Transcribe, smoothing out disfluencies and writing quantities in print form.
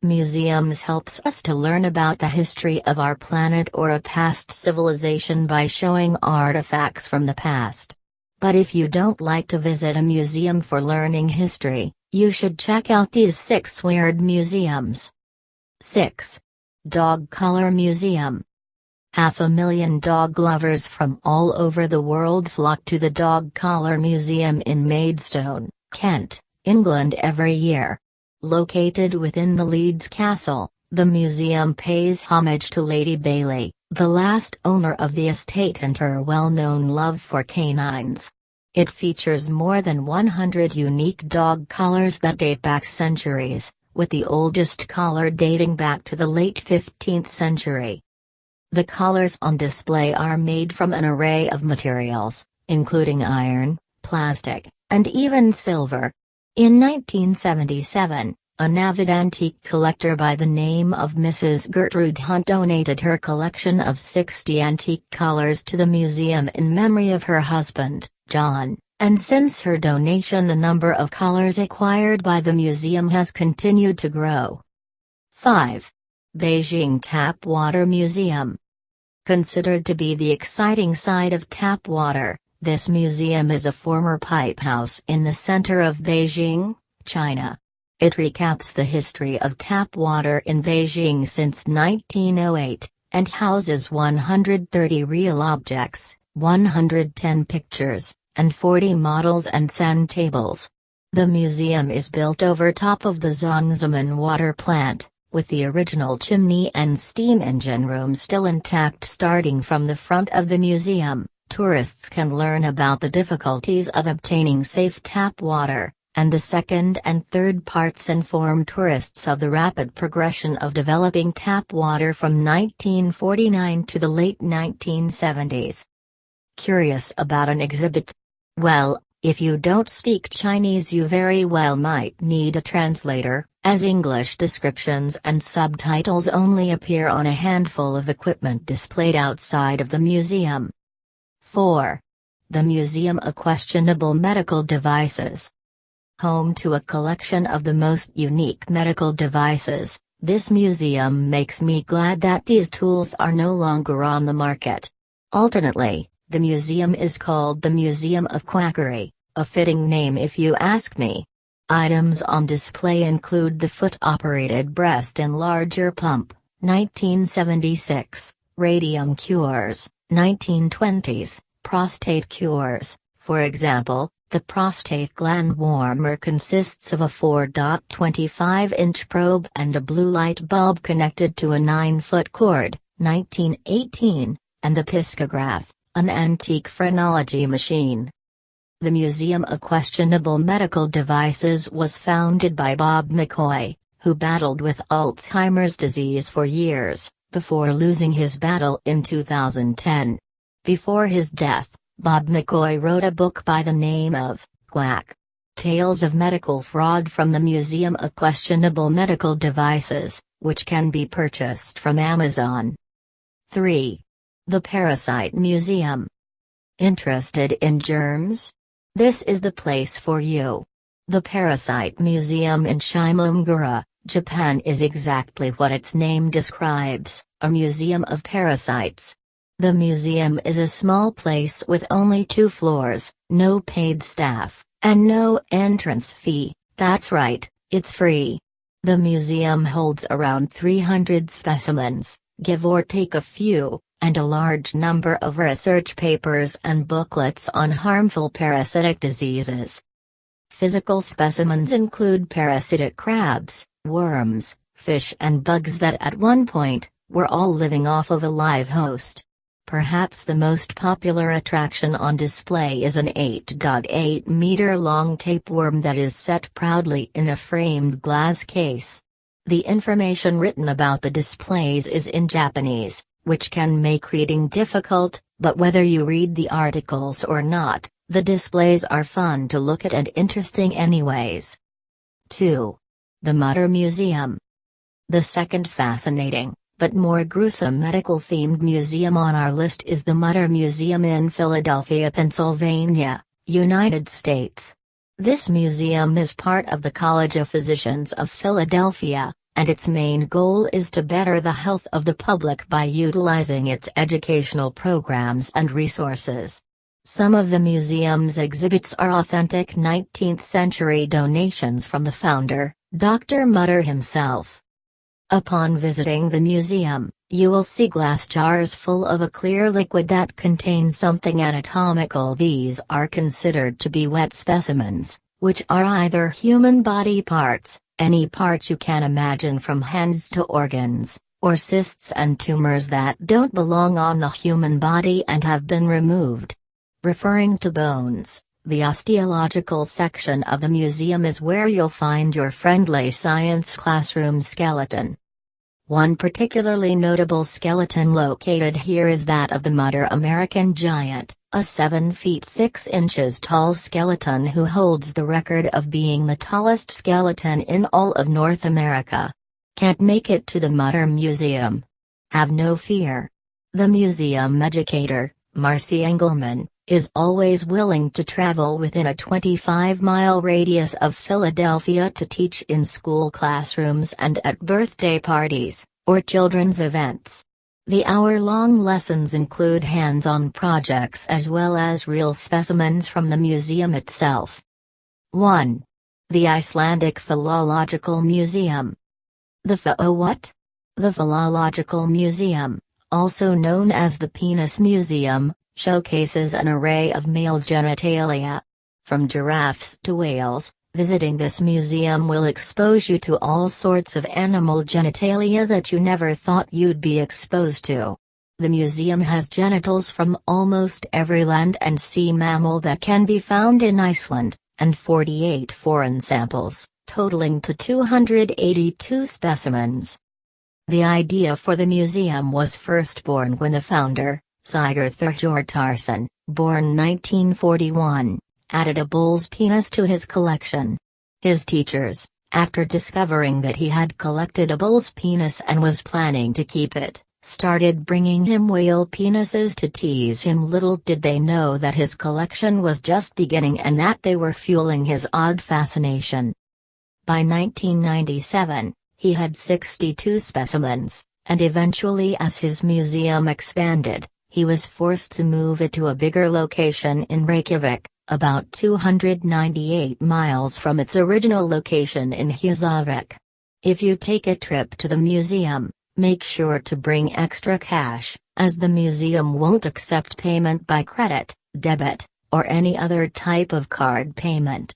Museums helps us to learn about the history of our planet or a past civilization by showing artifacts from the past. But if you don't like to visit a museum for learning history, you should check out these 6 weird museums. 6. Dog Color Museum. 500,000 dog lovers from all over the world flock to the Dog Collar Museum in Maidstone, Kent, England every year. Located within the Leeds Castle, the museum pays homage to Lady Bailey, the last owner of the estate, and her well-known love for canines. It features more than 100 unique dog collars that date back centuries, with the oldest collar dating back to the late 15th century. The collars on display are made from an array of materials, including iron, plastic, and even silver. In 1977, an avid antique collector by the name of Mrs. Gertrude Hunt donated her collection of 60 antique collars to the museum in memory of her husband, John, and since her donation the number of collars acquired by the museum has continued to grow. 5. Beijing Tap Water Museum. Considered to be the exciting side of tap water, this museum is a former pipe house in the center of Beijing, China. It recaps the history of tap water in Beijing since 1908, and houses 130 real objects, 110 pictures, and 40 models and sand tables. The museum is built over top of the Zhongzimen water plant, with the original chimney and steam engine room still intact. Starting from the front of the museum, tourists can learn about the difficulties of obtaining safe tap water, and the second and third parts inform tourists of the rapid progression of developing tap water from 1949 to the late 1970s. Curious about an exhibit? Well, if you don't speak Chinese, you very well might need a translator, as English descriptions and subtitles only appear on a handful of equipment displayed outside of the museum. 4. The Museum of Questionable Medical Devices. Home to a collection of the most unique medical devices, this museum makes me glad that these tools are no longer on the market. Alternately, the museum is called the Museum of Quackery, a fitting name if you ask me. Items on display include the foot-operated breast enlarger pump, 1976, radium cures, 1920s, prostate cures. For example, the prostate gland warmer consists of a 4.25-inch probe and a blue light bulb connected to a 9-foot cord, 1918, and the piscograph, an antique phrenology machine. The Museum of Questionable Medical Devices was founded by Bob McCoy, who battled with Alzheimer's disease for years, before losing his battle in 2010. Before his death, Bob McCoy wrote a book by the name of Quack Tales of Medical Fraud from the Museum of Questionable Medical Devices, which can be purchased from Amazon. 3. The Parasite Museum. Interested in germs? This is the place for you. The Parasite Museum in Shimomura, Japan is exactly what its name describes, a museum of parasites. The museum is a small place with only 2 floors, no paid staff, and no entrance fee. That's right, it's free. The museum holds around 300 specimens, give or take a few, and a large number of research papers and booklets on harmful parasitic diseases. Physical specimens include parasitic crabs, worms, fish and bugs that at one point were all living off of a live host. Perhaps the most popular attraction on display is an 8.8-meter-long tapeworm that is set proudly in a framed glass case. The information written about the displays is in Japanese, which can make reading difficult, but whether you read the articles or not, the displays are fun to look at and interesting anyways. 2. The Mutter Museum. The second fascinating, but more gruesome medical-themed museum on our list is the Mutter Museum in Philadelphia, Pennsylvania, United States. This museum is part of the College of Physicians of Philadelphia, and its main goal is to better the health of the public by utilizing its educational programs and resources. Some of the museum's exhibits are authentic 19th-century donations from the founder, Dr. Mutter himself. Upon visiting the museum, you will see glass jars full of a clear liquid that contains something anatomical. These are considered to be wet specimens, which are either human body parts, any part you can imagine from hands to organs, or cysts and tumors that don't belong on the human body and have been removed. Referring to bones, the osteological section of the museum is where you'll find your friendly science classroom skeleton. One particularly notable skeleton located here is that of the Mutter American giant, a 7 feet 6 inches tall skeleton who holds the record of being the tallest skeleton in all of North America. Can't make it to the Mutter Museum? Have no fear. The museum educator, Marcy Engelman, is always willing to travel within a 25-mile radius of Philadelphia to teach in school classrooms and at birthday parties, or children's events. The hour-long lessons include hands-on projects as well as real specimens from the museum itself. 1. The Icelandic Phallological Museum. The what? The Phallological Museum, also known as the Penis Museum, showcases an array of male genitalia. From giraffes to whales, visiting this museum will expose you to all sorts of animal genitalia that you never thought you'd be exposed to. The museum has genitals from almost every land and sea mammal that can be found in Iceland, and 48 foreign samples, totaling to 282 specimens. The idea for the museum was first born when the founder, Sigurd Thorgjartarsson, born 1941, added a bull's penis to his collection. His teachers, after discovering that he had collected a bull's penis and was planning to keep it, started bringing him whale penises to tease him. Little did they know that his collection was just beginning and that they were fueling his odd fascination. By 1997, he had 62 specimens, and eventually as his museum expanded, he was forced to move it to a bigger location in Reykjavik, about 298 miles from its original location in Húsavík. If you take a trip to the museum, make sure to bring extra cash, as the museum won't accept payment by credit, debit, or any other type of card payment.